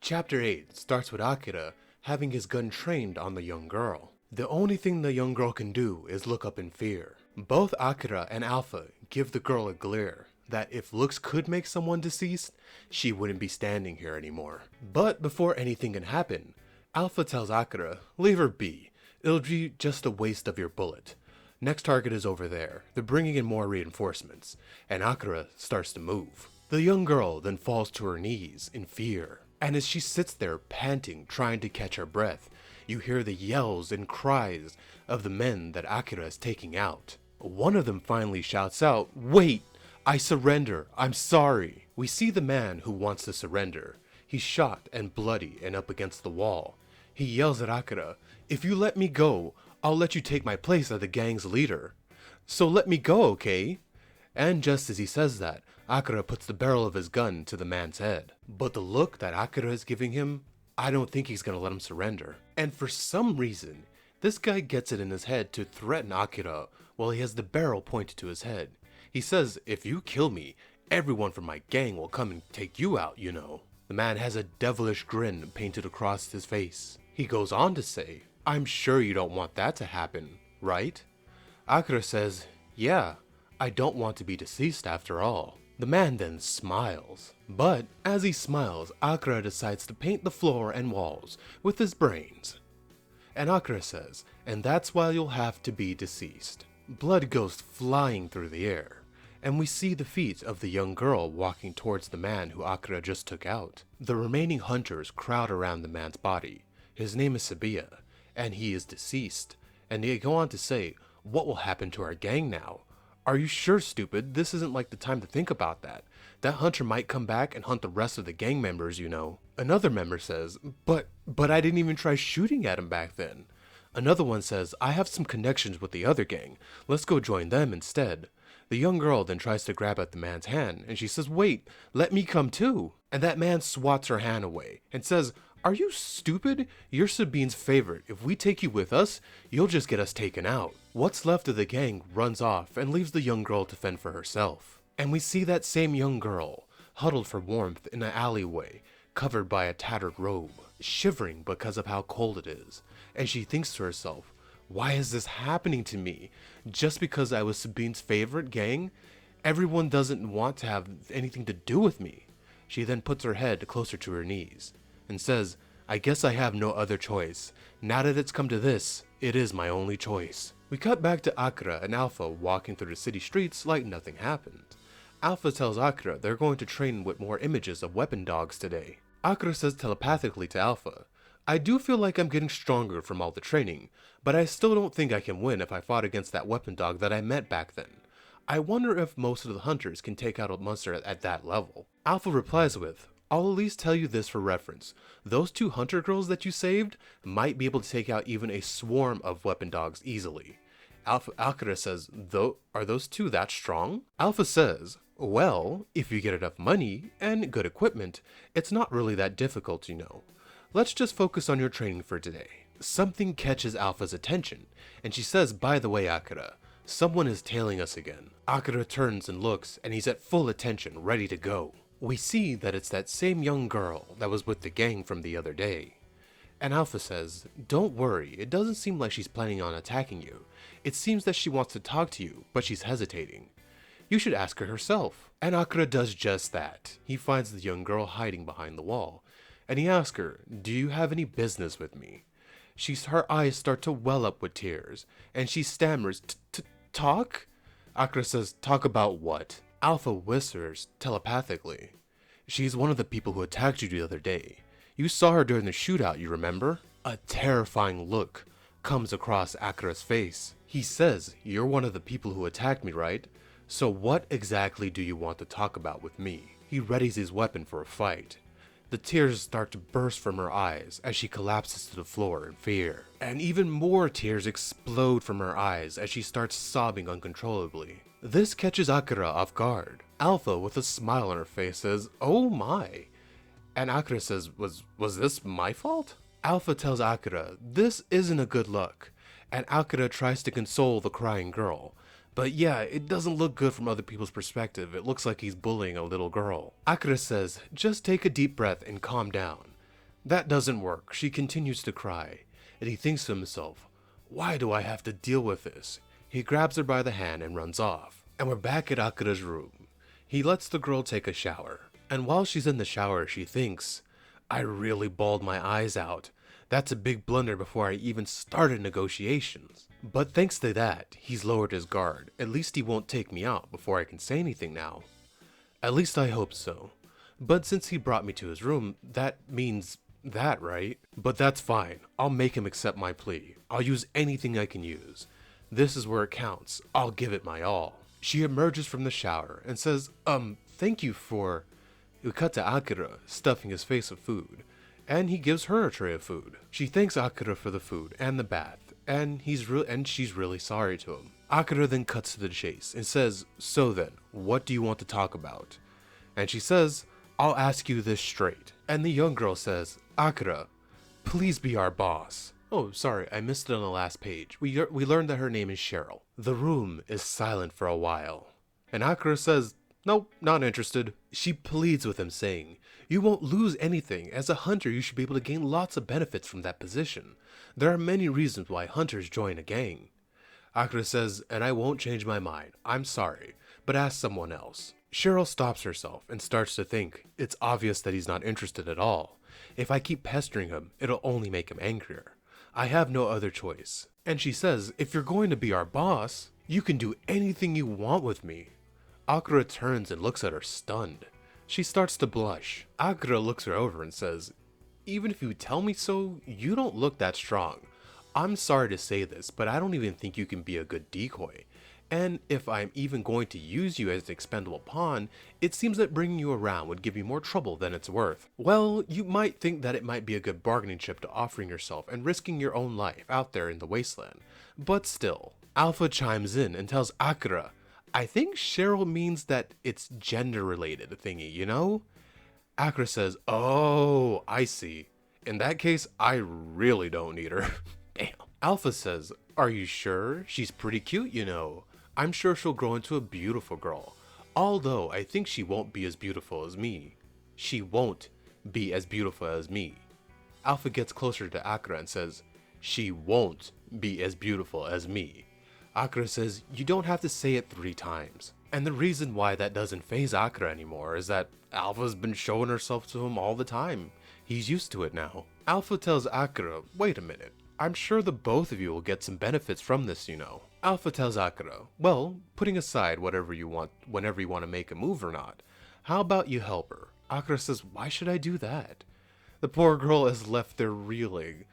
Chapter 8 starts with Akira having his gun trained on the young girl. The only thing the young girl can do is look up in fear. Both Akira and Alpha give the girl a glare that if looks could make someone deceased, she wouldn't be standing here anymore. But before anything can happen, Alpha tells Akira, leave her be, it'll be just a waste of your bullet. Next target is over there, they're bringing in more reinforcements, and Akira starts to move. The young girl then falls to her knees in fear, and as she sits there panting, trying to catch her breath, you hear the yells and cries of the men that Akira is taking out. One of them finally shouts out, wait! I surrender, I'm sorry. We see the man who wants to surrender. He's shot and bloody and up against the wall. He yells at Akira, if you let me go, I'll let you take my place as the gang's leader. So let me go, okay? And just as he says that, Akira puts the barrel of his gun to the man's head. But the look that Akira is giving him, I don't think he's gonna let him surrender. And for some reason, this guy gets it in his head to threaten Akira while he has the barrel pointed to his head. He says, if you kill me, everyone from my gang will come and take you out, you know. The man has a devilish grin painted across his face. He goes on to say, I'm sure you don't want that to happen, right? Akira says, yeah, I don't want to be deceased after all. The man then smiles. But as he smiles, Akira decides to paint the floor and walls with his brains. And Akira says, and that's why you'll have to be deceased. Blood goes flying through the air, and we see the feet of the young girl walking towards the man who Akira just took out. The remaining hunters crowd around the man's body. His name is Sabiya, and he is deceased. And they go on to say, what will happen to our gang now? Are you sure, stupid? This isn't like the time to think about that. That hunter might come back and hunt the rest of the gang members, you know. Another member says, but I didn't even try shooting at him back then. Another one says, I have some connections with the other gang. Let's go join them instead. The young girl then tries to grab at the man's hand, and she says, wait, let me come too. And that man swats her hand away and says, are you stupid? You're Sabine's favorite. If we take you with us, you'll just get us taken out. What's left of the gang runs off and leaves the young girl to fend for herself. And we see that same young girl, huddled for warmth in an alleyway, covered by a tattered robe, shivering because of how cold it is. And she thinks to herself, why is this happening to me? Just because I was Sabine's favorite gang? Everyone doesn't want to have anything to do with me. She then puts her head closer to her knees and says, I guess I have no other choice. Now that it's come to this, it is my only choice. We cut back to Akira and Alpha walking through the city streets like nothing happened. Alpha tells Akira they're going to train with more images of weapon dogs today. Akira says telepathically to Alpha, I do feel like I'm getting stronger from all the training, but I still don't think I can win if I fought against that weapon dog that I met back then. I wonder if most of the hunters can take out a monster at that level. Alpha replies with, I'll at least tell you this for reference. Those two hunter girls that you saved might be able to take out even a swarm of weapon dogs easily. Akira says, are those two that strong? Alpha says, well, if you get enough money and good equipment, it's not really that difficult, you know. Let's just focus on your training for today. Something catches Alpha's attention, and she says, by the way, Akira, someone is tailing us again. Akira turns and looks, and he's at full attention, ready to go. We see that it's that same young girl that was with the gang from the other day. And Alpha says, don't worry, it doesn't seem like she's planning on attacking you. It seems that she wants to talk to you, but she's hesitating. You should ask her herself. And Akira does just that. He finds the young girl hiding behind the wall, and he asks her, do you have any business with me? Her eyes start to well up with tears, and she stammers, talk? Akira says, talk about what? Alpha whispers telepathically. She's one of the people who attacked you the other day. You saw her during the shootout, you remember? A terrifying look comes across Akira's face. He says, you're one of the people who attacked me, right? So what exactly do you want to talk about with me? He readies his weapon for a fight. The tears start to burst from her eyes as she collapses to the floor in fear. And even more tears explode from her eyes as she starts sobbing uncontrollably. This catches Akira off guard. Alpha, with a smile on her face, says, oh my. And Akira says, was this my fault? Alpha tells Akira, this isn't a good look. And Akira tries to console the crying girl. But yeah, it doesn't look good from other people's perspective. It looks like he's bullying a little girl. Akira says, just take a deep breath and calm down. That doesn't work. She continues to cry, and he thinks to himself, why do I have to deal with this? He grabs her by the hand and runs off. And we're back at Akira's room. He lets the girl take a shower, and while she's in the shower, she thinks, I really bawled my eyes out. That's a big blunder before I even started negotiations. But thanks to that, he's lowered his guard. At least he won't take me out before I can say anything now. At least I hope so. But since he brought me to his room, that means that, right? But that's fine. I'll make him accept my plea. I'll use anything I can use. This is where it counts. I'll give it my all. She emerges from the shower and says, thank you for... We cut to Akira, stuffing his face with food, and he gives her a tray of food. She thanks Akira for the food and the bath, and she's really sorry to him. Akira then cuts to the chase and says, so then, what do you want to talk about? And she says, I'll ask you this straight. And the young girl says, Akira, please be our boss. Oh, sorry, I missed it on the last page. We learned that her name is Cheryl. The room is silent for a while, and Akira says, nope, not interested. She pleads with him, saying, you won't lose anything. As a hunter, you should be able to gain lots of benefits from that position. There are many reasons why hunters join a gang. Akira says, and I won't change my mind. I'm sorry, but ask someone else. Cheryl stops herself and starts to think, it's obvious that he's not interested at all. If I keep pestering him, it'll only make him angrier. I have no other choice. And she says, if you're going to be our boss, you can do anything you want with me. Akira turns and looks at her stunned. She starts to blush. Akira looks her over and says, even if you tell me so, you don't look that strong. I'm sorry to say this, but I don't even think you can be a good decoy. And if I'm even going to use you as an expendable pawn, it seems that bringing you around would give you more trouble than it's worth. Well, you might think that it might be a good bargaining chip to offering yourself and risking your own life out there in the wasteland. But still, Alpha chimes in and tells Akira, I think Cheryl means that it's gender-related thingy, you know? Akira says, oh, I see. In that case, I really don't need her. Damn. Alpha says, are you sure? She's pretty cute, you know. I'm sure she'll grow into a beautiful girl. Although, I think she won't be as beautiful as me. She won't be as beautiful as me. Alpha gets closer to Akira and says, she won't be as beautiful as me. Akira says, you don't have to say it 3 times. And the reason why that doesn't faze Akira anymore is that Alpha's been showing herself to him all the time. He's used to it now. Alpha tells Akira, wait a minute, I'm sure the both of you will get some benefits from this, you know. Alpha tells Akira, well, putting aside whatever you want, whenever you want to make a move or not, how about you help her? Akira says, why should I do that? The poor girl is left there reeling.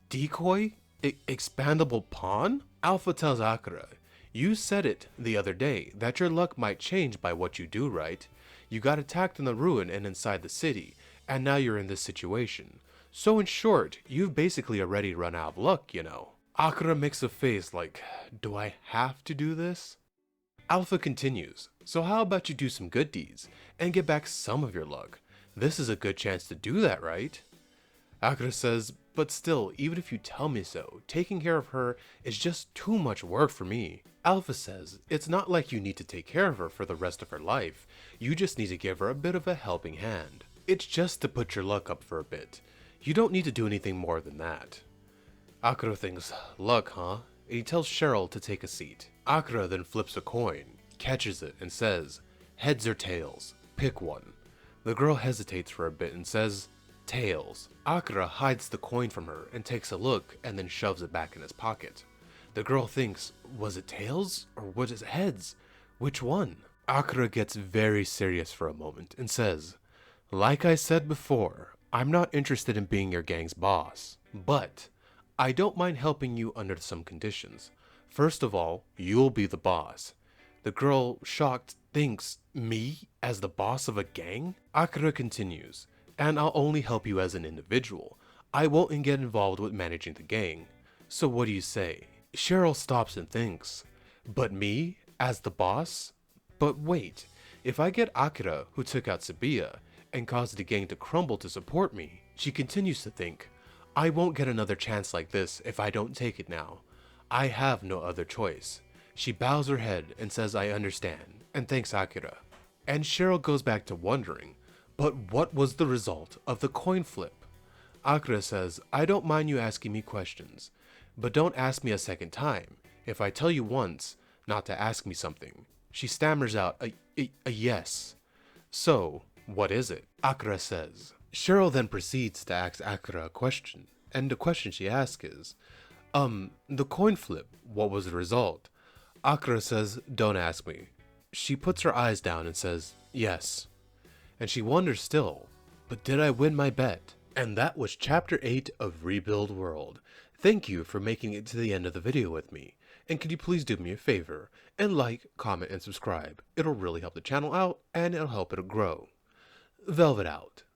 Decoy? Expandable pawn? Alpha tells Akira, you said it the other day, that your luck might change by what you do, right? You got attacked in the ruin and inside the city, and now you're in this situation. So in short, you've basically already run out of luck, you know. Akira makes a face like, do I have to do this? Alpha continues, so how about you do some good deeds, and get back some of your luck? This is a good chance to do that, right? Akira says, but still, even if you tell me so, taking care of her is just too much work for me. Alpha says, it's not like you need to take care of her for the rest of her life, you just need to give her a bit of a helping hand. It's just to put your luck up for a bit. You don't need to do anything more than that. Akira thinks, luck, huh? And he tells Cheryl to take a seat. Akira then flips a coin, catches it, and says, heads or tails, pick one. The girl hesitates for a bit and says, tails. Akira hides the coin from her and takes a look and then shoves it back in his pocket. The girl thinks, was it tails or was it heads? Which one? Akira gets very serious for a moment and says, like I said before, I'm not interested in being your gang's boss, but I don't mind helping you under some conditions. First of all, you'll be the boss. The girl, shocked, thinks, me as the boss of a gang? Akira continues, and I'll only help you as an individual. I won't get involved with managing the gang. So what do you say? Cheryl stops and thinks, but me as the boss? But wait, if I get Akira, who took out Sabiya, and caused the gang to crumble to support me, she continues to think, I won't get another chance like this if I don't take it now. I have no other choice. She bows her head and says I understand, and thanks Akira. And Cheryl goes back to wondering, but what was the result of the coin flip? Akira says, I don't mind you asking me questions, but don't ask me a second time. If I tell you once not to ask me something, she stammers out a yes. So, what is it? Akira says. Cheryl then proceeds to ask Akira a question, and the question she asks is, the coin flip, what was the result? Akira says, don't ask me. She puts her eyes down and says, yes. And she wonders still, but did I win my bet? And that was Chapter 8 of Rebuild World. Thank you for making it to the end of the video with me. And could you please do me a favor and like, comment, and subscribe. It'll really help the channel out and it'll help it grow. Velvet out.